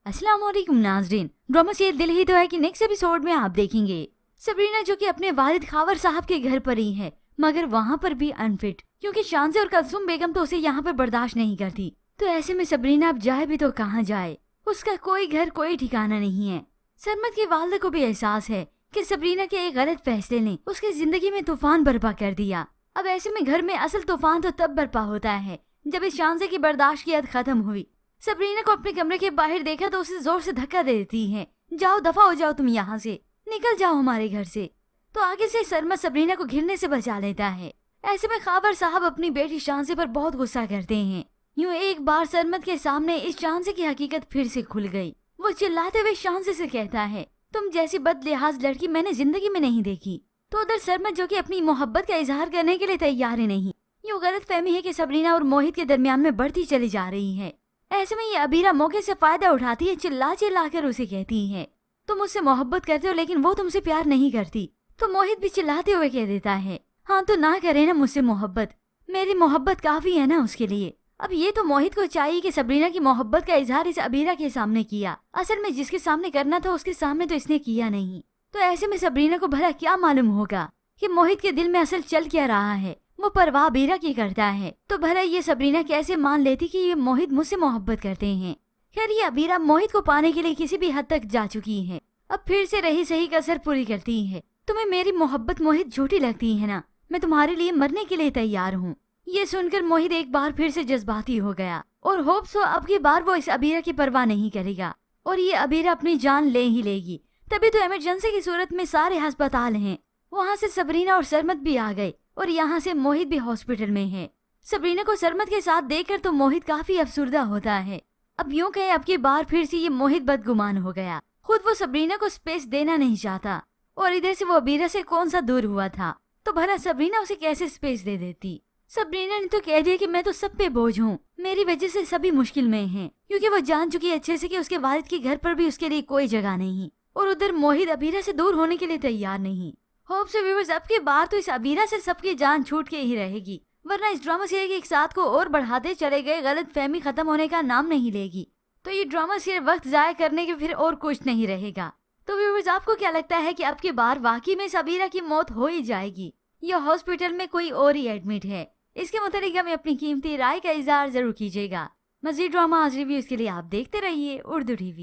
अस्सलाम वालेकुम नाज़रीन, ड्रामा सीरियल दिल ही तो है कि नेक्स्ट एपिसोड में आप देखेंगे सबरीना जो कि अपने वालिद खावर साहब के घर पर ही है, मगर वहाँ पर भी अनफिट, क्योंकि शानज़ और कलसुम बेगम तो उसे यहाँ पर बर्दाश्त नहीं करती। तो ऐसे में सबरीना अब जाए भी तो कहाँ जाए, उसका कोई घर कोई ठिकाना नहीं है। सरमद की वालिदा को भी एहसास है कि सबरीना के एक गलत फैसले ने उसकी जिंदगी में तूफान बर्पा कर दिया। अब ऐसे में घर में असल तूफान तो तब बर्पा होता है जब इस शानज़ की बर्दाश्त की हद खत्म हुई। सबरीना को अपने कमरे के बाहर देखा तो उसे जोर से धक्का दे देती है, जाओ दफा हो जाओ, तुम यहाँ से निकल जाओ हमारे घर से। तो आगे से सरमद सबरीना को घिरने से बचा लेता है। ऐसे में खावर साहब अपनी बेटी शानज़ पर बहुत गुस्सा करते हैं। यूँ एक बार सरमद के सामने इस शानज़ की हकीकत फिर से खुल गई। वो चिल्लाते हुए शानज़ से कहता है, तुम जैसी बदलिहाज लड़की मैंने जिंदगी में नहीं देखी। तो उधर सरमद जो कि अपनी मोहब्बत का इजहार करने के लिए तैयार ही नहीं। यूँ गलत फहमी है कि सबरीना और मोहित के दरमियान में बढ़ती चली जा रही है। ऐसे में ये अबीरा मौके से फायदा उठाती है, चिल्ला चिल्ला कर उसे कहती है, तुम मुझसे मोहब्बत करते हो लेकिन वो तुमसे प्यार नहीं करती। तो मोहित भी चिल्लाते हुए कह देता है, हाँ तो ना करे ना मुझसे मोहब्बत, मेरी मोहब्बत काफी है ना उसके लिए। अब ये तो मोहित को चाहिए कि सबरीना की मोहब्बत का इजहार इस अबीरा के सामने किया, असल में जिसके सामने करना था उसके सामने तो इसने किया नहीं। तो ऐसे में सबरीना को भला क्या मालूम होगा कि मोहित के दिल में असल चल क्या रहा है, वो परवाह अबीरा की करता है। तो भला ये सबरीना कैसे मान लेती कि ये मोहित मुझसे मोहब्बत करते हैं। खैर ये अबीरा मोहित को पाने के लिए किसी भी हद तक जा चुकी है, अब फिर से रही सही कसर पूरी करती है। तुम्हें मेरी मोहब्बत मोहित झूठी लगती है ना, मैं तुम्हारे लिए मरने के लिए तैयार हूँ। ये सुनकर मोहित एक बार फिर से जज्बाती हो गया और होप सो अब की बार वो इस अबीरा की परवाह नहीं करेगा और ये अबीरा अपनी जान ले ही लेगी। तभी तो इमरजेंसी की सूरत में सारे अस्पताल हैं। वहाँ से सबरीना और सरमद भी आ गए और यहाँ से मोहित भी हॉस्पिटल में है। सबरीना को सरमद के साथ देखकर तो मोहित काफी अफसुर्दा होता है। अब यूं कहे अब की बार फिर से ये मोहित बदगुमान हो गया। खुद वो सबरीना को स्पेस देना नहीं चाहता और इधर से वो अबीरा से कौन सा दूर हुआ था, तो भला सबरीना उसे कैसे स्पेस दे देती। सबरीना ने तो कह दिया कि मैं तो सब पे बोझ हूँ, मेरी वजह से सभी मुश्किल में हैं, क्योंकि वो जान चुकी है अच्छे से कि उसके वालिद के घर पर भी उसके लिए कोई जगह नहीं। और उधर मोहित अबीरा से दूर होने के लिए तैयार नहीं। होप से व्यूअर्स अब की बार तो इस अबीरा से सबकी जान छूट के ही रहेगी, वरना इस ड्रामा सीरियल के एक साथ को और बढ़ाते चले गए गलत फहमी खत्म होने का नाम नहीं लेगी। तो ये ड्रामा सीरियल वक्त जाया करने के फिर और कुछ नहीं रहेगा। तो व्यूअर्स आपको क्या लगता है कि अब की बार वाकई में इस अबीरा की मौत हो ही जाएगी या हॉस्पिटल में कोई और ही एडमिट है? इसके मुताबिक हमें अपनी कीमती राय का इजहार जरूर कीजिएगा। मज़ीद ड्रामा आज रिव्यूज के लिए आप देखते रहिए उर्दू टीवी।